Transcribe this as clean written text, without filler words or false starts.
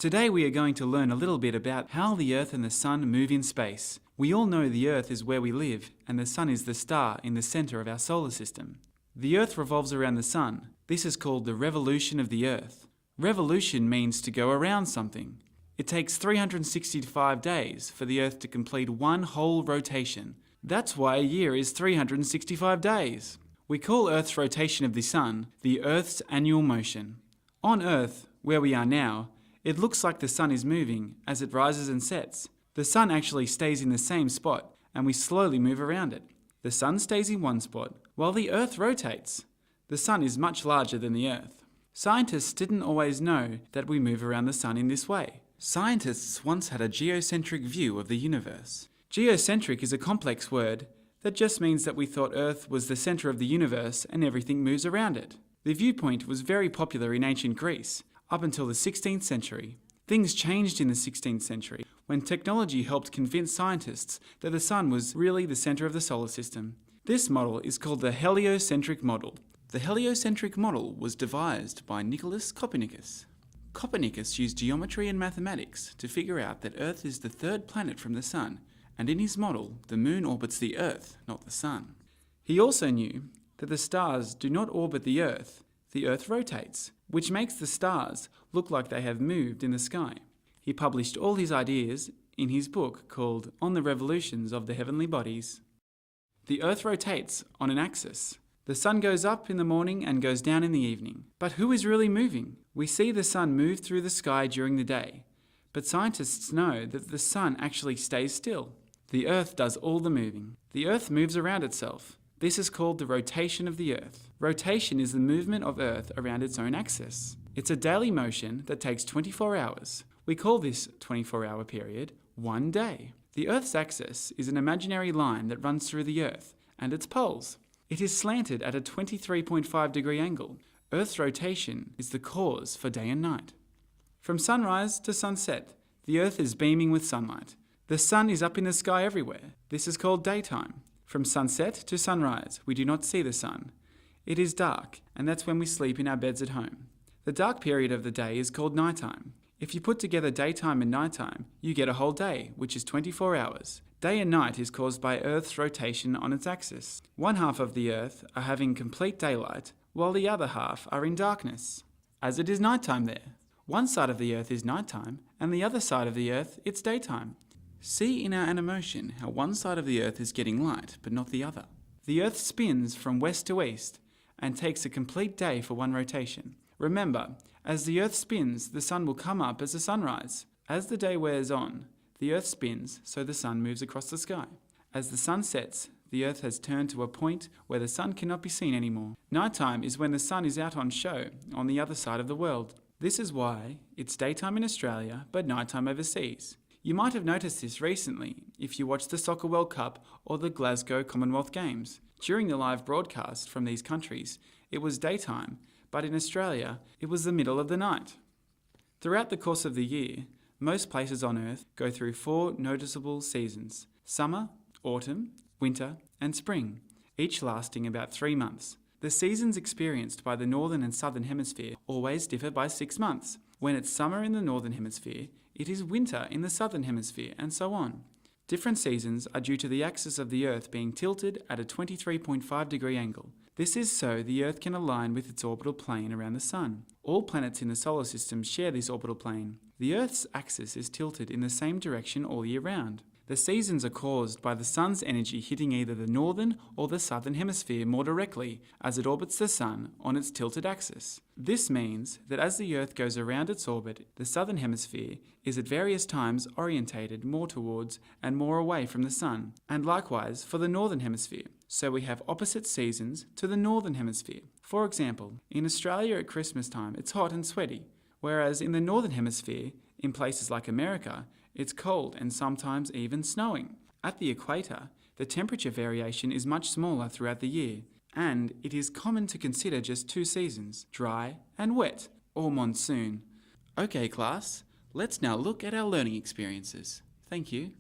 Today we are going to learn a little bit about how the Earth and the Sun move in space. We all know the Earth is where we live, and the Sun is the star in the centre of our solar system. The Earth revolves around the Sun. This is called the revolution of the Earth. Revolution means to go around something. It takes 365 days for the Earth to complete one whole rotation. That's why a year is 365 days. We call Earth's rotation of the Sun the Earth's annual motion. On Earth, where we are now, it looks like the Sun is moving as it rises and sets. The Sun actually stays in the same spot, and we slowly move around it. The Sun stays in one spot, while the Earth rotates. The Sun is much larger than the Earth. Scientists didn't always know that we move around the Sun in this way. Scientists once had a geocentric view of the universe. Geocentric is a complex word that just means that we thought Earth was the centre of the universe and everything moves around it. The viewpoint was very popular in ancient Greece, up until the 16th century. Things changed in the 16th century when technology helped convince scientists that the Sun was really the centre of the solar system. This model is called the heliocentric model. The heliocentric model was devised by Nicholas Copernicus. Copernicus used geometry and mathematics to figure out that Earth is the third planet from the Sun, and in his model, the Moon orbits the Earth, not the Sun. He also knew that the stars do not orbit the Earth rotates, which makes the stars look like they have moved in the sky. He published all his ideas in his book called On the Revolutions of the Heavenly Bodies. The Earth rotates on an axis. The Sun goes up in the morning and goes down in the evening. But who is really moving? We see the Sun move through the sky during the day, but scientists know that the Sun actually stays still. The Earth does all the moving. The Earth moves around itself. This is called the rotation of the Earth. Rotation is the movement of Earth around its own axis. It's a daily motion that takes 24 hours. We call this 24-hour period one day. The Earth's axis is an imaginary line that runs through the Earth and its poles. It is slanted at a 23.5 degree angle. Earth's rotation is the cause for day and night. From sunrise to sunset, the Earth is beaming with sunlight. The Sun is up in the sky everywhere. This is called daytime. From sunset to sunrise, we do not see the Sun. It is dark, and that's when we sleep in our beds at home. The dark period of the day is called nighttime. If you put together daytime and nighttime, you get a whole day, which is 24 hours. Day and night is caused by Earth's rotation on its axis. One half of the Earth are having complete daylight, while the other half are in darkness, as it is nighttime there. One side of the Earth is nighttime, and the other side of the Earth, it's daytime. See in our animation how one side of the Earth is getting light, but not the other. The Earth spins from west to east and takes a complete day for one rotation. Remember, as the Earth spins, the Sun will come up as a sunrise. As the day wears on, the Earth spins, so the Sun moves across the sky. As the Sun sets, the Earth has turned to a point where the Sun cannot be seen anymore. Nighttime is when the Sun is out on show on the other side of the world. This is why it's daytime in Australia, but nighttime overseas. You might have noticed this recently if you watched the Soccer World Cup or the Glasgow Commonwealth Games. During the live broadcast from these countries, it was daytime, but in Australia, it was the middle of the night. Throughout the course of the year, most places on Earth go through 4 noticeable seasons: summer, autumn, winter, and spring, each lasting about 3 months. The seasons experienced by the northern and southern hemisphere always differ by 6 months. When it's summer in the northern hemisphere, it is winter in the southern hemisphere, and so on. Different seasons are due to the axis of the Earth being tilted at a 23.5 degree angle. This is so the Earth can align with its orbital plane around the Sun. All planets in the solar system share this orbital plane. The Earth's axis is tilted in the same direction all year round. The seasons are caused by the Sun's energy hitting either the northern or the southern hemisphere more directly as it orbits the Sun on its tilted axis. This means that as the Earth goes around its orbit, the southern hemisphere is at various times orientated more towards and more away from the Sun, and likewise for the northern hemisphere. So we have opposite seasons to the northern hemisphere. For example, in Australia at Christmas time, it's hot and sweaty, whereas in the northern hemisphere, in places like America, it's cold and sometimes even snowing. At the equator, the temperature variation is much smaller throughout the year, and it is common to consider just 2 seasons, dry and wet, or monsoon. Okay class, let's now look at our learning experiences. Thank you.